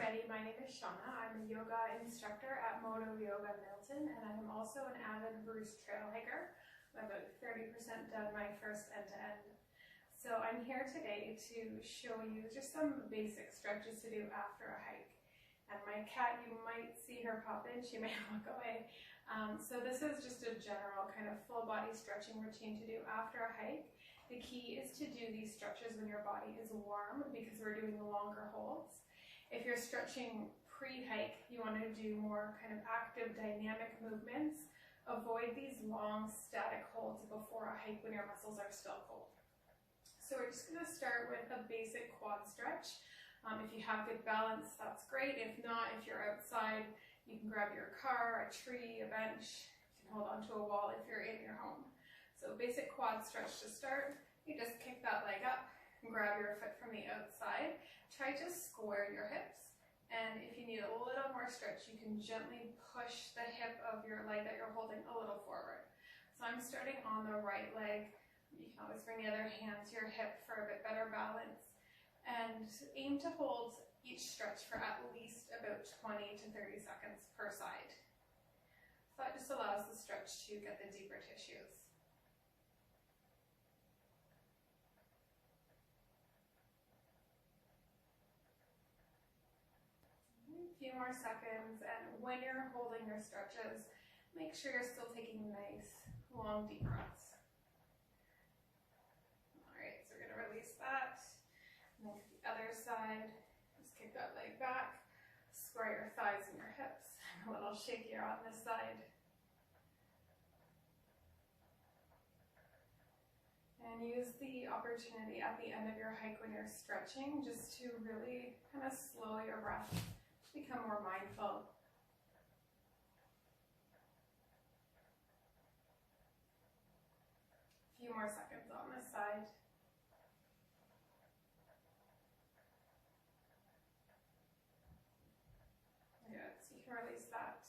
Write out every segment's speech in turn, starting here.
everybody, my name is Shauna. I'm a yoga instructor at Moto Yoga Milton, and I'm also an avid Bruce trail hiker. I'm about 30% done my first end-to-end. So I'm here today to show you just some basic stretches to do after a hike. And my cat, you might see her pop in, she may walk away. So this is just a general kind of full body stretching routine to do after a hike. The key is to do these stretches when your body is warm because we're doing the longer holds. If you're stretching pre-hike, you want to do more kind of active dynamic movements. Avoid these long static holds before a hike when your muscles are still cold. So we're just going to start with a basic quad stretch. If you have good balance, that's great. If not, if you're outside, you can grab your car, a tree, a bench. You can hold onto a wall if you're in your home. So basic quad stretch to start. You just kick that leg up and grab your foot from the outside. Try to square your hips. And if you need a little more stretch, you can gently push the hip of your leg that you're holding a little forward. So I'm starting on the right leg. You can always bring the other hand to your hip for a bit better balance. And aim to hold each stretch for at least about 20 to 30 seconds per side. So that just allows the stretch to get the deeper tissues. A few more seconds, and when you're holding your stretches, make sure you're still taking nice, long, deep breaths. Alright, so we're going to release that. And then to the other side, just kick that leg back, square your thighs and your hips. A little shakier on this side. And use the opportunity at the end of your hike when you're stretching just to really kind of slow your breath, become more mindful. A few more seconds on this side. Good, so you can release that.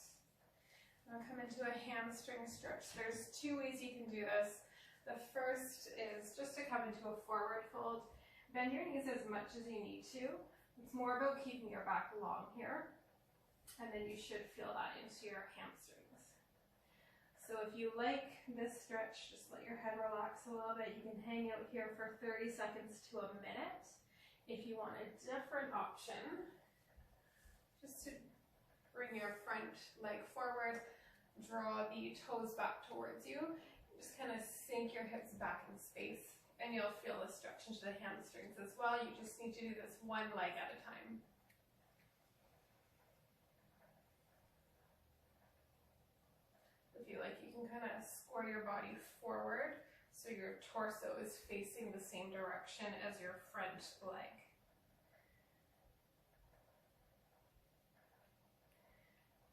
Now come into a hamstring stretch. There's two ways you can do this. The first is just to come into a forward fold. Bend your knees as much as you need to. It's more about keeping your back long here. And then you should feel that into your hamstrings. So if you like this stretch, just let your head relax a little bit. You can hang out here for 30 seconds to a minute. If you want a different option, just to bring your front leg forward, draw the toes back towards you, just kind of sink your hips back in space, and you'll feel the stretch into the hamstrings as well. You just need to do this one leg at a time. If you like, you can kind of square your body forward so your torso is facing the same direction as your front leg.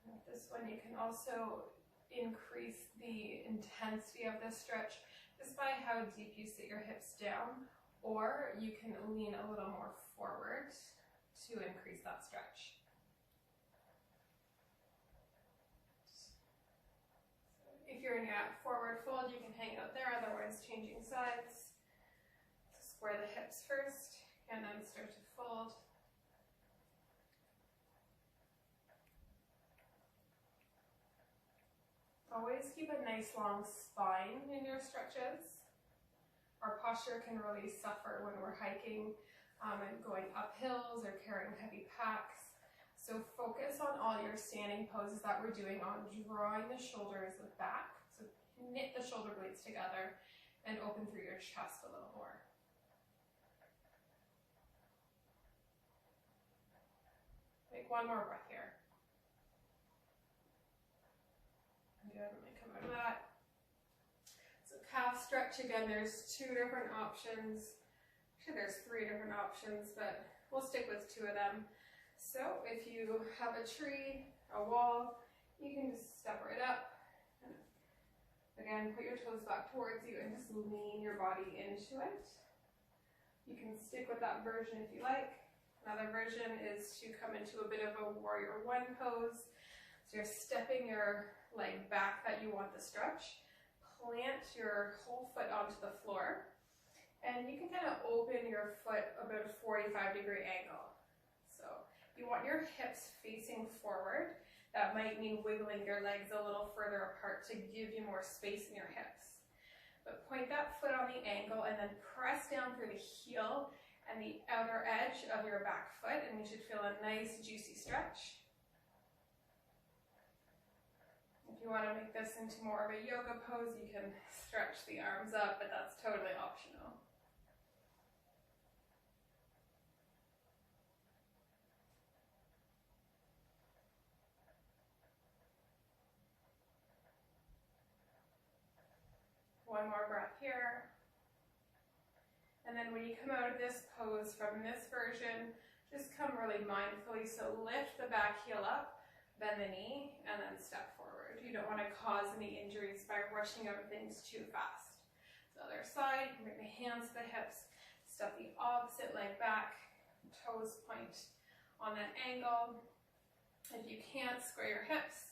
With this one, you can also increase the intensity of this stretch just by how deep you sit your hips down, or you can lean a little more forward to increase that stretch. If you're in your forward fold, you can hang out there, otherwise changing sides. So square the hips first, and then start to fold. Always keep a nice long spine in your stretches. Our posture can really suffer when we're hiking and going up hills or carrying heavy packs. So focus on all your standing poses that we're doing on drawing the shoulders back. So knit the shoulder blades together and open through your chest a little more. Take one more breath here. Good, let me come out of that. So calf stretch, again, there's two different options. Actually, there's three different options, but we'll stick with two of them. So if you have a tree, a wall, you can just step right up. And again, put your toes back towards you and just lean your body into it. You can stick with that version if you like. Another version is to come into a bit of a warrior one pose. So you're stepping your leg back that you want the stretch. Plant your whole foot onto the floor. And you can kind of open your foot about a 45-degree angle. So you want your your hips facing forward, that might mean wiggling your legs a little further apart to give you more space in your hips. But point that foot on the ankle and then press down through the heel and the outer edge of your back foot, and you should feel a nice juicy stretch. If you want to make this into more of a yoga pose, you can stretch the arms up, but that's totally optional. One more breath here. And then when you come out of this pose from this version, just come really mindfully. So lift the back heel up, bend the knee, and then step forward. You don't want to cause any injuries by rushing over things too fast. So other side, bring the hands to the hips, step the opposite leg back, toes point on that angle. If you can't, square your hips,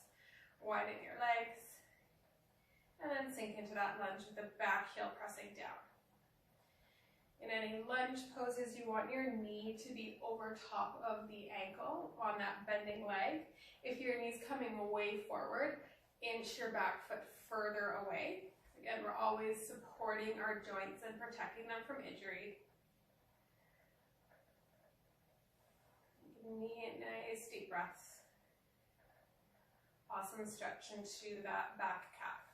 widen your legs, and then sink into that lunge with the back heel pressing down. In any lunge poses, you want your knee to be over top of the ankle on that bending leg. If your knee's coming way forward, inch your back foot further away. Again, we're always supporting our joints and protecting them from injury. Knee, nice deep breaths. Awesome stretch into that back calf.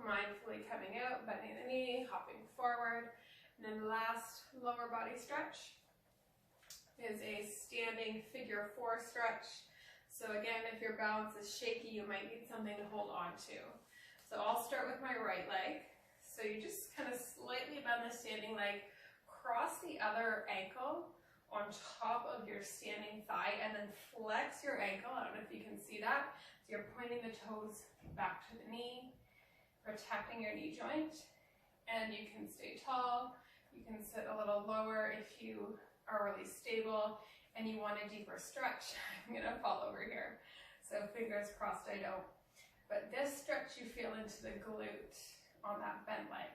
Mindfully coming out, bending the knee, hopping forward. And then the last lower body stretch is a standing figure 4 stretch. So again, if your balance is shaky, you might need something to hold on to. So I'll start with my right leg. So you just kind of slightly bend the standing leg, cross the other ankle on top of your standing thigh, and then flex your ankle. I don't know if you can see that. So you're pointing the toes back to the knee, protecting your knee joint, and you can stay tall. You can sit a little lower if you are really stable and you want a deeper stretch. I'm gonna fall over here, so fingers crossed I don't. But this stretch you feel into the glute on that bent leg.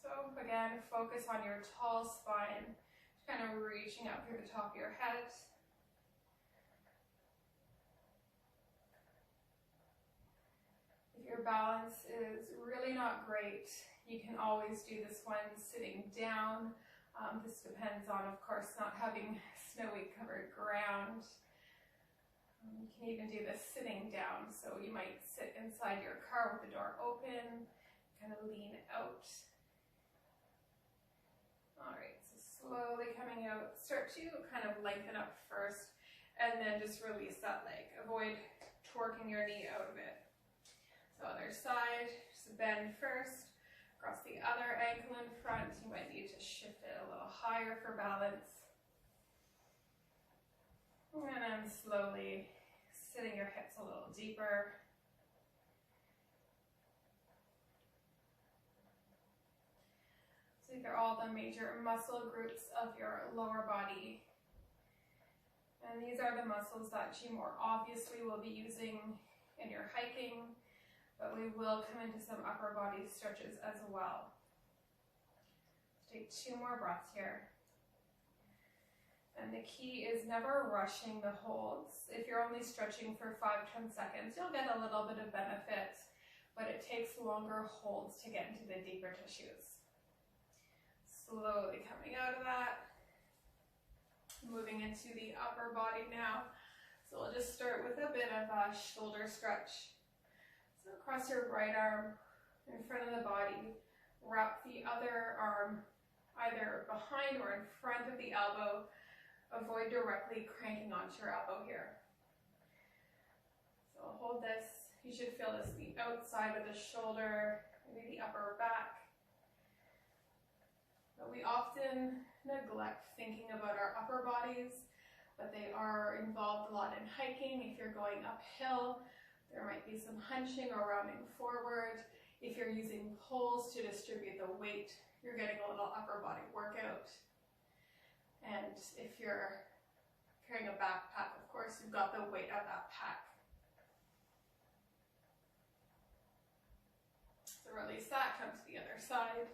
So again, focus on your tall spine, kind of reaching up through the top of your head. Your balance is really not great, you can always do this one sitting down. This depends on, of course, not having snowy covered ground. You can even do this sitting down, so you might sit inside your car with the door open, kind of lean out. All right, so slowly coming out. Start to kind of lengthen up first, and then just release that leg. Avoid torquing your knee out of it. So other side, just bend first, across the other ankle in front. You might need to shift it a little higher for balance. And then slowly sitting your hips a little deeper. So these are all the major muscle groups of your lower body. And these are the muscles that you more obviously will be using in your hiking, but we will come into some upper body stretches as well. Take 2 more breaths here. And the key is never rushing the holds. If you're only stretching for 5-10 seconds, you'll get a little bit of benefit, but it takes longer holds to get into the deeper tissues. Slowly coming out of that. Moving into the upper body now. So we'll just start with a bit of a shoulder stretch. So across your right arm in front of the body, wrap the other arm either behind or in front of the elbow. Avoid directly cranking onto your elbow here. So hold this. You should feel this the outside of the shoulder, maybe the upper back. But we often neglect thinking about our upper bodies, but they are involved a lot in hiking. If you're going uphill, there might be some hunching or rounding forward. If you're using poles to distribute the weight, you're getting a little upper body workout. And if you're carrying a backpack, of course, you've got the weight of that pack. other side.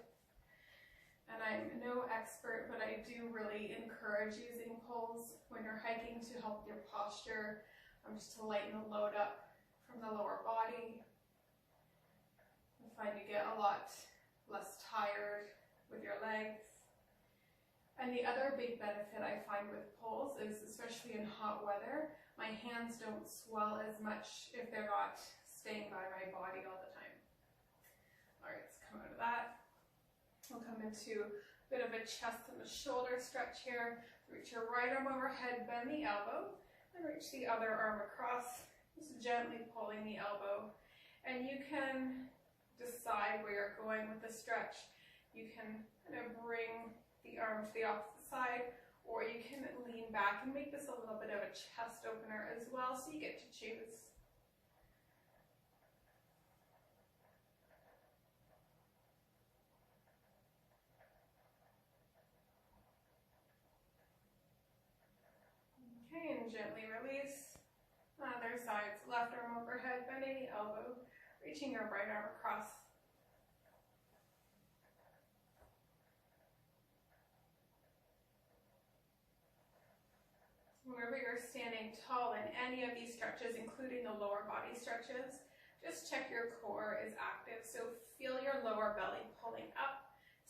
And I'm no expert, but I do really encourage using poles when you're hiking to help your posture, just to lighten the load up from the lower body. I find you get a lot less tired with your legs. And the other big benefit I find with poles is, especially in hot weather, my hands don't swell as much if they're not staying by my body all the time. All right, let's come out of that. We'll come into a bit of a chest and a shoulder stretch here. Reach your right arm overhead, bend the elbow, and reach the other arm across, just gently pulling the elbow. And you can decide where you're going with the stretch. You can kind of bring the arm to the opposite side, or you can lean back and make this a little bit of a chest opener as well, so you get to choose. Okay, and gently release. Other sides, left arm overhead, bending the elbow, reaching your right arm across. Whenever you're standing tall in any of these stretches, including the lower body stretches, just check your core is active. So feel your lower belly pulling up,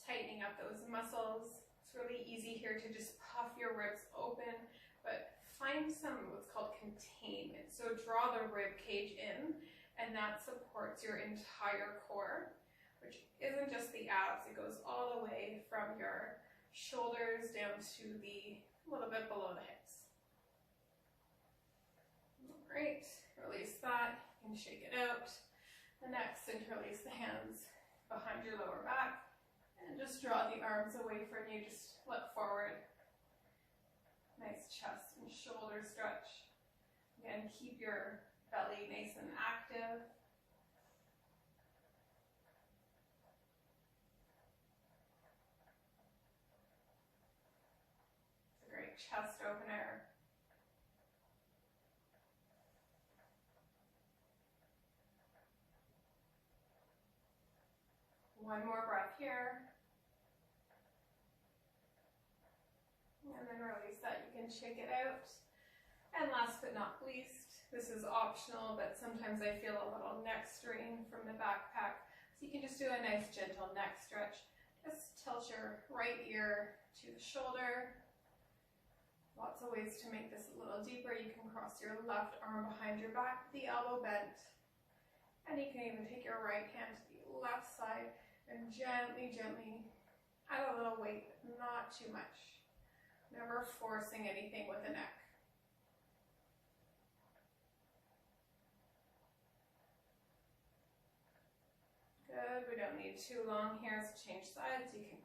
tightening up those muscles. It's really easy here to just puff your ribs open, but find some what's called containment. So draw the rib cage in, and that supports your entire core, which isn't just the abs. It goes all the way from your shoulders down to the little bit below the hips. All right, release that and shake it out. And next, interlace the hands behind your lower back and just draw the arms away from you. Just look forward. Nice chest and shoulder stretch. Again, keep your belly nice and active. It's a great chest opener. One more breath here. And then release that. You can shake it out. And last but not least, this is optional, but sometimes I feel a little neck strain from the backpack. So you can just do a nice gentle neck stretch. Just tilt your right ear to the shoulder. Lots of ways to make this a little deeper. You can cross your left arm behind your back, the elbow bent. And you can even take your right hand to the left side and gently, gently add a little weight, not too much. Never forcing anything with the neck. Good, we don't need too long here, so change sides. You can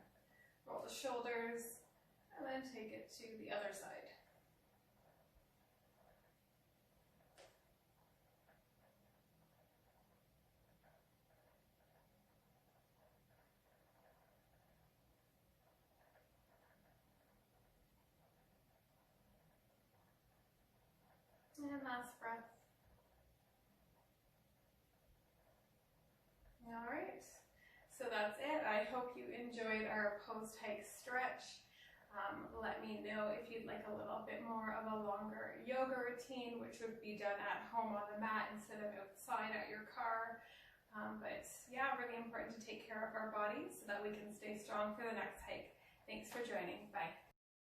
roll the shoulders and then take it to the other side. And last breath. All right, so that's it. I hope you enjoyed our post-hike stretch. Let me know if you'd like a little bit more of a longer yoga routine, which would be done at home on the mat instead of outside at your car. But yeah, really important to take care of our bodies so that we can stay strong for the next hike. Thanks for joining. Bye.